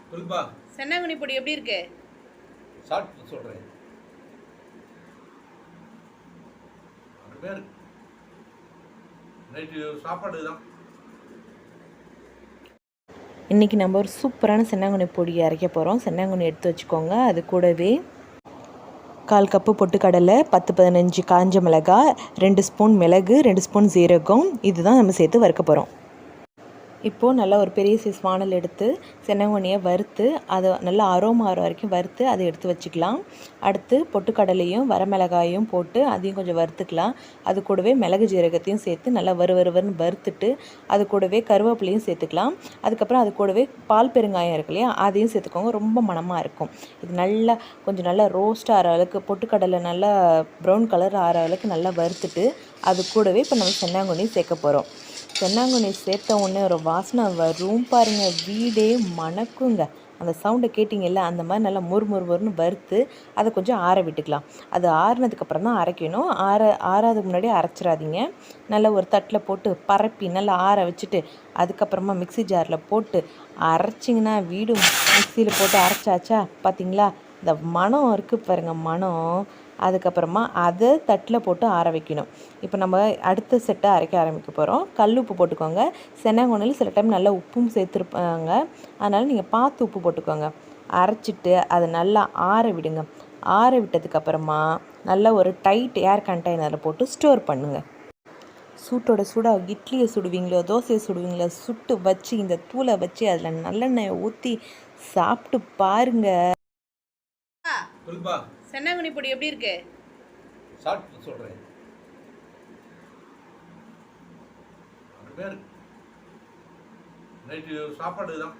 சொல்லுப்பா. சென்னாங்குனி பொடி எப்படி இருக்கு? சாப்பிட்டு சொல்கிறேன். அருமையாக இருக்கு. நைட்டு சாப்பாடு தான். இன்றைக்கி நம்ம ஒரு சூப்பரான சென்னாங்குனி பொடி அரைக்க போகிறோம். சென்னாங்குனி எடுத்து வச்சுக்கோங்க. அது கூடவே 1/4 கப்பு பொட்டுக்கடலை, 10-15 காஞ்ச மிளகாய், 2 ஸ்பூன் மிளகு, 2 ஸ்பூன் சீரகம், இதுதான் நம்ம சேர்த்து வறுக்க போகிறோம். இப்போது நல்லா ஒரு பெரிய சைஸ் வானல் எடுத்து சென்னாங்குனியை வறுத்து அதை நல்லா அரோமா ஆகிற வரைக்கும் வறுத்து அதை எடுத்து வச்சுக்கலாம். அடுத்து பொட்டுக்கடலையும் வரமிளகாயும் போட்டு அதையும் கொஞ்சம் வறுத்துக்கலாம். அது கூடவே மிளகு ஜீரகத்தையும் சேர்த்து நல்லா வறுவறுன்னு வறுத்துட்டு அது கூடவே கருவேப்பிலையும் சேர்த்துக்கலாம். அதுக்கப்புறம் அது கூடவே பால் பெருங்காயம் இருக்கு இல்லையா, அதையும் சேர்த்துக்கோங்க. ரொம்ப மணமாக இருக்கும். இது நல்லா கொஞ்சம் நல்லா ரோஸ்ட் ஆகிற அளவுக்கு பொட்டுக்கடலை நல்லா ப்ரௌன் கலர் ஆகிற அளவுக்கு நல்லா வறுத்துட்டு அது கூடவே இப்போ நம்ம சென்னாங்குனி சேர்க்க போகிறோம். சென்னாங்குனி சேர்த்த உடனே ஒரு வாசனை வரும் பாருங்கள், வீடே மணக்குங்க. அந்த சவுண்டை கேட்டிங்கல்ல, அந்த மாதிரி நல்லா முறுமுறுன்னு வறுத்து அதை கொஞ்சம் ஆற விட்டுக்கலாம். அது ஆறுனதுக்கப்புறம் தான் அரைக்கணும். ஆறாதுக்கு முன்னாடி அரைச்சிடாதீங்க. நல்லா ஒரு தட்டில் போட்டு பரப்பி நல்லா ஆற வச்சுட்டு அதுக்கப்புறமா மிக்சி ஜாரில் போட்டு அரைச்சிங்கன்னா வீடு மிக்சியில் போட்டு அரைச்சாச்சா பார்த்தீங்களா, இந்த மணம் இருக்குது பாருங்கள், மணம். அதுக்கப்புறமா அதை தட்டில் போட்டு ஆற வைக்கணும். இப்போ நம்ம அடுத்த செட்டை அரைக்க ஆரம்பிக்க போகிறோம். கல் உப்பு போட்டுக்கோங்க. சென்னாங்குனியில் சில டைம் நல்லா உப்பும் சேர்த்துருப்பாங்க, அதனால் நீங்கள் பார்த்து உப்பு போட்டுக்கோங்க. அரைச்சிட்டு அதை நல்லா ஆற விடுங்க. ஆற விட்டதுக்கப்புறமா நல்லா ஒரு டைட் ஏர் கண்டெய்னரில் போட்டு ஸ்டோர் பண்ணுங்கள். சூட்டோட சூடாக இட்லியை சுடுவீங்களோ தோசையை சுடுவீங்களோ சுட்டு வச்சு இந்த தூளை வச்சு அதில் நல்லெண்ணெயை ஊற்றி சாப்பிட்டு பாருங்கள். சொல்லுப்பா. சென்னாங்குனி பொடி எப்படி இருக்கு? சாப்பிட்டு சொல்கிறேன். அருமையாக இருக்கு. நைட்டு சாப்பாடு தான்.